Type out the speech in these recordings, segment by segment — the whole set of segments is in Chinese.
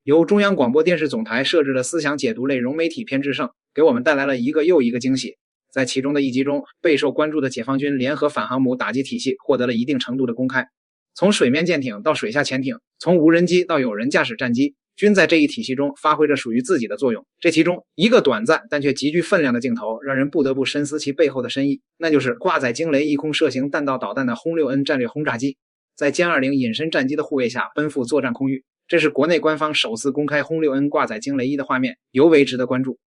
由中央广播电视总台设置的思想解读类融媒体偏制胜，给我们带来了一个又一个惊喜。在其中的一集中，备受关注的解放军联合反航母打击体系获得了一定程度的公开。从水面舰艇到水下潜艇，从无人机到有人驾驶战机，均在这一体系中发挥着属于自己的作用。这其中一个短暂但却极具分量的镜头，让人不得不深思其背后的深意，那就是挂载惊雷一空射行弹道导弹的轰6N 战略轰炸机，在歼20隐身战机的护卫下奔赴作战空域。这是国内官方首次公开轰6N 挂载惊雷1的画面，尤为值得关注。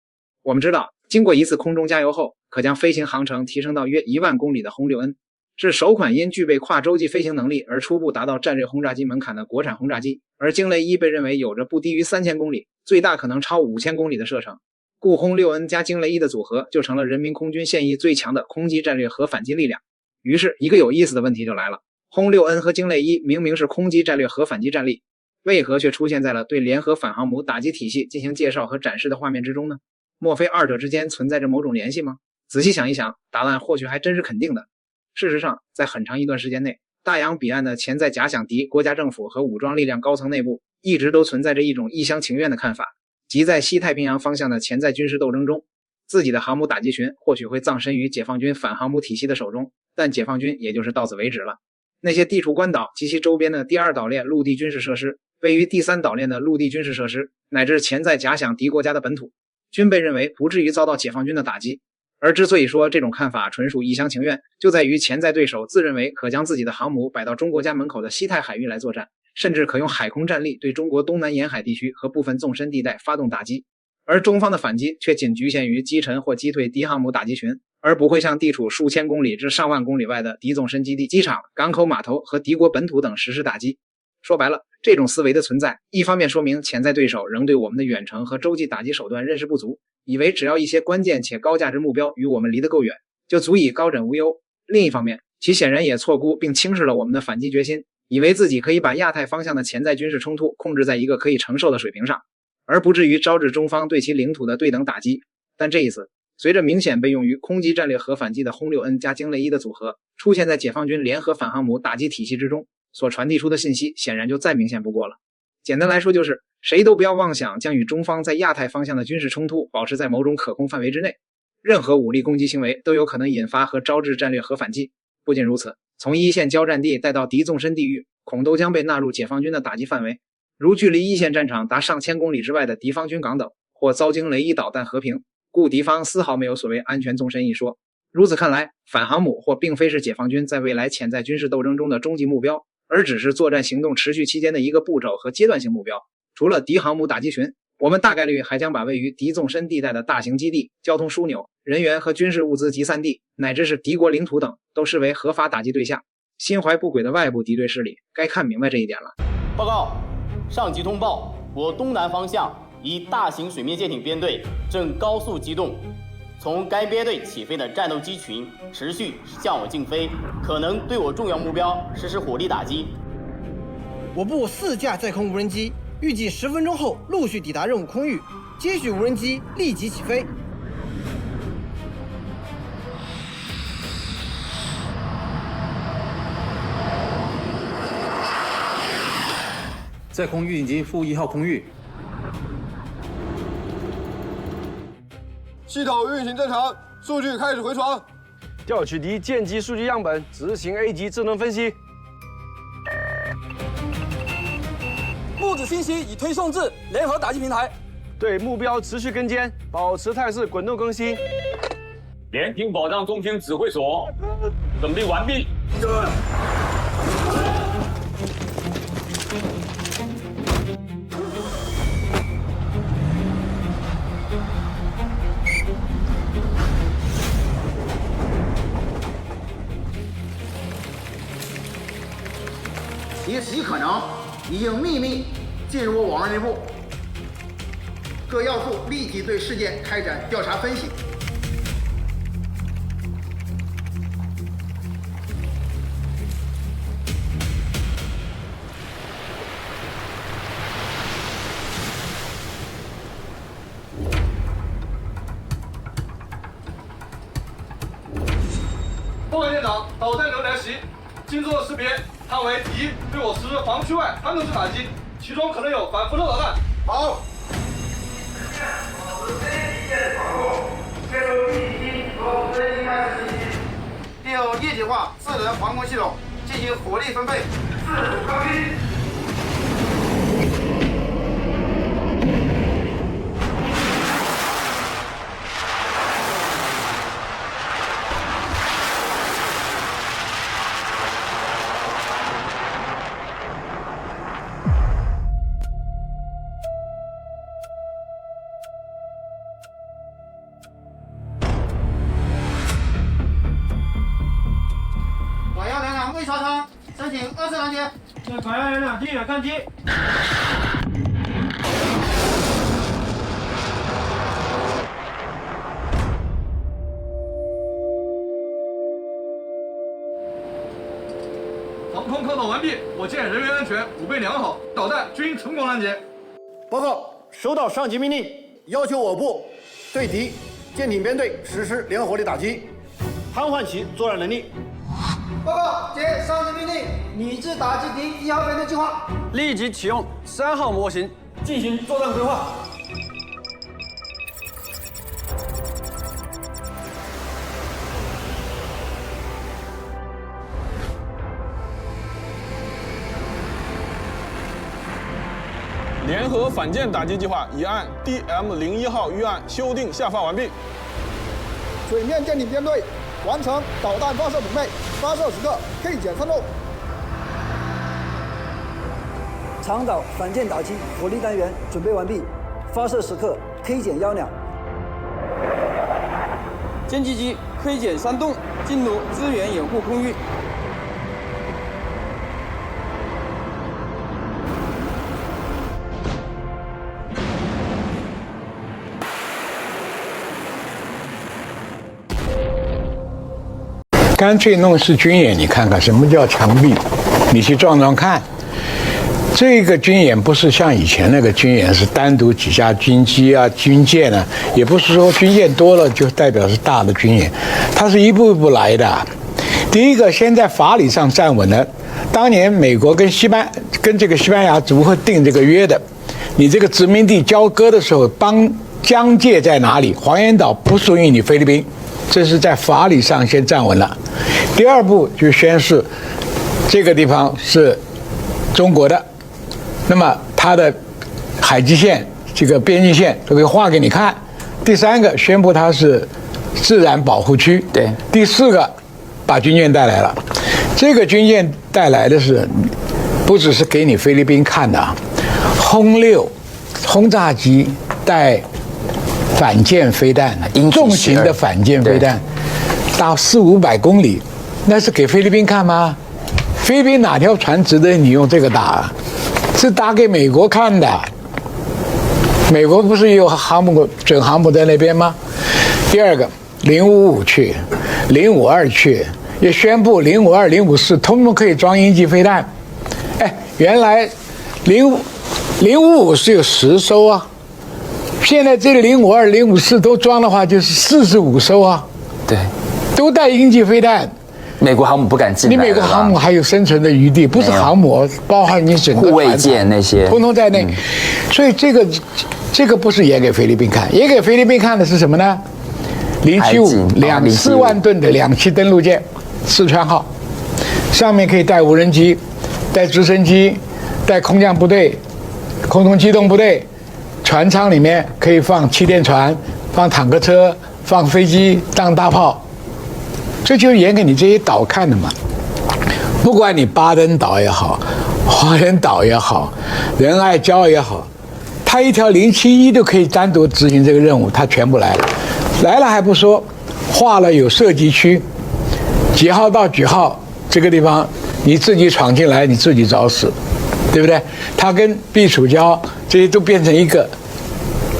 我们知道，经过一次空中加油后，可将飞行航程提升到约1万公里的轰6N，是首款因具备跨洲际飞行能力而初步达到战略轰炸机门槛的国产轰炸机。而惊雷1被认为有着不低于3000公里，最大可能超5000公里的射程，故轰6N 加惊雷1的组合就成了人民空军现役最强的空击战略核反击力量。于是一个有意思的问题就来了，轰6N 和惊雷1明明是空击战略核反击战力，为何却出现在了对联合反航母打击体系进行介绍和展示的画面之中呢？莫非二者之间存在着某种联系吗？仔细想一想，答案或许还真是肯定的。事实上，在很长一段时间内，大洋彼岸的潜在假想敌国家政府和武装力量高层内部一直都存在着一种一厢情愿的看法，即在西太平洋方向的潜在军事斗争中，自己的航母打击群或许会葬身于解放军反航母体系的手中，但解放军也就是到此为止了。那些地处关岛及其周边的第2岛链陆地军事设施，位于第3岛链的陆地军事设施，乃至潜在假想敌国家的本土，均被认为不至于遭到解放军的打击。而之所以说这种看法纯属一厢情愿，就在于潜在对手自认为可将自己的航母摆到中国家门口的西太海域来作战，甚至可用海空战力对中国东南沿海地区和部分纵深地带发动打击。而中方的反击却仅局限于击沉或击退敌航母打击群，而不会向地处数千公里至上万公里外的敌纵深基地、机场、港口码头和敌国本土等实施打击。说白了，这种思维的存在，一方面说明潜在对手仍对我们的远程和洲际打击手段认识不足，以为只要一些关键且高价值目标与我们离得够远，就足以高枕无忧。另一方面，其显然也错估并轻视了我们的反击决心，以为自己可以把亚太方向的潜在军事冲突控制在一个可以承受的水平上，而不至于招致中方对其领土的对等打击。但这一次，随着明显被用于空击战略核反击的轰6N 加惊雷1的组合出现在解放军联合反航母打击体系之中，所传递出的信息显然就再明显不过了。简单来说就是，谁都不要妄想将与中方在亚太方向的军事冲突保持在某种可控范围之内，任何武力攻击行为都有可能引发和招致战略核反击。不仅如此，从一线交战地带到敌纵深地域，恐都将被纳入解放军的打击范围，如距离一线战场达上千公里之外的敌方军港等，或遭惊雷1导弹和平，故敌方丝毫没有所谓安全纵深一说。如此看来，反航母或并非是解放军在未来潜在军事斗争中的终极目标，而只是作战行动持续期间的一个步骤和阶段性目标。除了敌航母打击群，我们大概率还将把位于敌纵深地带的大型基地、交通枢纽、人员和军事物资集散地，乃至是敌国领土等，都视为合法打击对象。心怀不轨的外部敌对势力该看明白这一点了。报告，上级通报，我东南方向一大型水面舰艇编队正高速机动，从该编队起飞的战斗机群持续向我竞飞，可能对我重要目标实施火力打击。我部4架载空无人机预计10分钟后陆续抵达任务空域，接续无人机立即起飞。载空预警机负1号空域，系统运行正常，数据开始回传。调取敌舰机数据样本，执行 A 级智能分析。目子信息已推送至联合打击平台，对目标持续跟监，保持态势滚动更新。联艇保障中心指挥所准备完毕。也极可能已经秘密进入我们内部，各要素立即对事件开展调查分析。报告舰长，导弹流来袭，经做识别，它为敌对我实施防区外反等式打击，其中可能有反辐射导弹、好。利用一体化智能防空系统进行火力分配，自主高飞。我要连长魏超超申请2次拦截。我要连长第一远看机。航空科考完毕，我舰人员安全武备良好，导弹均成功拦截。报告，收到上级命令，要求我部对敌舰艇编队实施联合火力打击，瘫痪其作战能力。报告，接上级命令，拟制打击敌1号编队计划，立即启用3号模型进行作战规划。联合反舰打击计划已按 DM01号预案修订下发完毕。水面舰艇编队完成导弹发射准备，发射时刻 K 减3路。长岛反舰打击火力单元准备完毕，发射时刻 K 减1秒。歼击机 K 减3栋进入支援掩护空域。干脆弄是军演，你看看什么叫墙壁，你去撞撞看。这个军演不是像以前那个军演是单独几架军机啊、军舰啊，也不是说军舰多了就代表是大的军演，它是一步一步来的。第一个，先在法理上站稳了。当年美国跟这个西班牙怎么会定这个约的？你这个殖民地交割的时候，疆界在哪里？黄岩岛不属于你菲律宾。这是在法理上先站稳了。第二步就宣示这个地方是中国的，那么它的海基线、这个边境线都可以画给你看。第三个宣布它是自然保护区。对。第四个把军舰带来了。这个军舰带来的是不只是给你菲律宾看的啊，轰6轰炸机带反舰飞弹，重型的反舰飞弹，到400-500公里，那是给菲律宾看吗？菲律宾哪条船值得你用这个打？是打给美国看的。美国不是有准航母在那边吗？第二个055去，052去，也宣布052、054通通可以装鹰击飞弹。哎，原来055是有10艘啊。现在这个052、054都装的话，就是45艘啊，对，都带鹰击飞弹。美国航母不敢进来，你美国航母还有生存的余地，不是航母，包含你整个护卫舰那些，通通在内。所以这个不是演给菲律宾看，演给菲律宾看的是什么呢？075-4万吨的2栖登陆舰，四川号，上面可以带无人机、带直升机、带空降部队、空中机动部队。船舱里面可以放气垫船、放坦克车、放飞机、当大炮，这就是演给你这些岛看的嘛。不管你巴登岛也好，花园岛也好，仁爱礁也好，它一条071都可以单独执行这个任务，它全部来了。来了还不说，划了有射击区，几号到几号这个地方你自己闯进来，你自己找死。对不对？它跟避暑礁这些都变成一个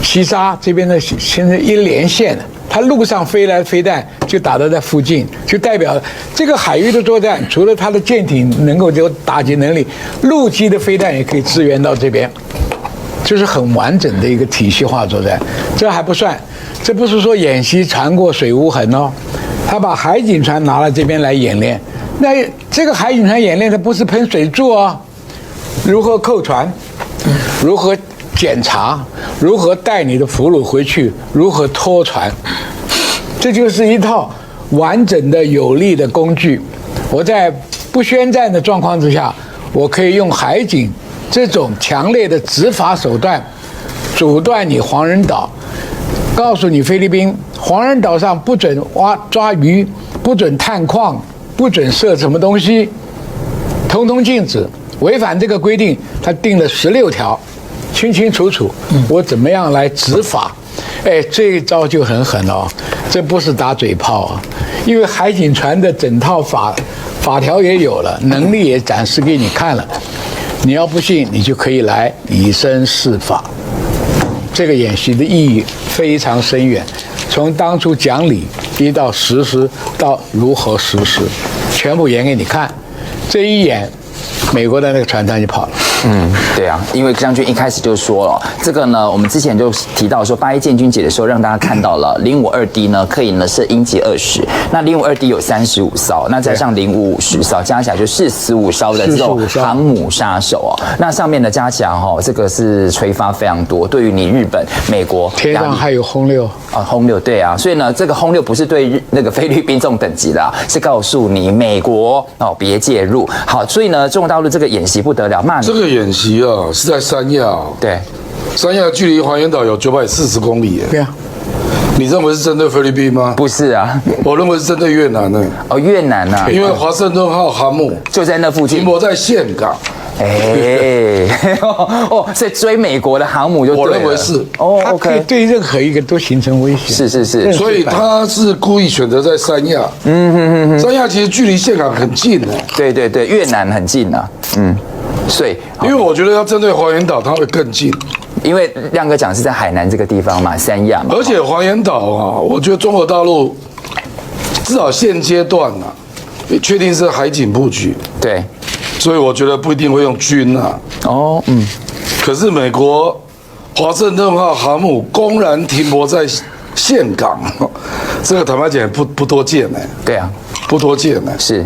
西沙这边的现在一连线了。它路上飞来飞弹就打到在附近，就代表这个海域的作战，除了它的舰艇能够有打击能力，陆基的飞弹也可以支援到这边，就是很完整的一个体系化作战。这还不算，这不是说演习船过水无痕哦，他把海警船拿到这边来演练。那这个海警船演练，它不是喷水柱哦。如何扣船，如何检查，如何带你的俘虏回去，如何拖船，这就是一套完整的有力的工具。我在不宣战的状况之下，我可以用海警这种强烈的执法手段，阻断你黄人岛，告诉你菲律宾，黄人岛上不准抓鱼，不准探矿，不准射什么东西，通通禁止。违反这个规定，他定了16条，清清楚楚。我怎么样来执法？哎，这一招就很狠哦，这不是打嘴炮啊，因为海警船的整套法条也有了，能力也展示给你看了。你要不信，你就可以来以身试法。这个演习的意义非常深远，从当初讲理一到实施，到如何实施，全部演给你看。这一演，美国的那个船舱就跑了。对啊，因为将军一开始就说了，这个呢，我们之前就提到说，8.1建军节的时候，让大家看到了052D 呢，可以呢是鹰击20，那052D 有35艘，那加上055艘，加起来就45艘的这种航母杀手哦。那上面的加强这个是垂发非常多，对于你日本、美国，天上还有轰六啊，轰六对啊，所以呢，这个轰六不是对那个菲律宾这种等级的，是告诉你美国别介入。好，所以呢，中国大陆这个演习不得了，骂你这个演习啊是在三亚，对，三亚距离黄岩岛有940公里，对啊，你认为是针对菲律宾吗？不是啊，我认为是针对越南呢。哦，越南啊，因为华盛顿号航母就在那附近，停泊在岘港。所以追美国的航母就对了。我认为是它可以对任何一个都形成威胁。是，所以他是故意选择在三亚。三亚其实距离岘港很近的。对，越南很近啊。所以因为我觉得要针对黄岩岛，它会更近。因为亮哥讲是在海南这个地方嘛，三亚嘛。而且黄岩岛啊，我觉得中国大陆至少现阶段啊，确定是海警布局。对。所以我觉得不一定会用军啊。可是美国华盛顿号航母公然停泊在岘港，这个坦白讲不多见呢。对啊，不多见呢。是。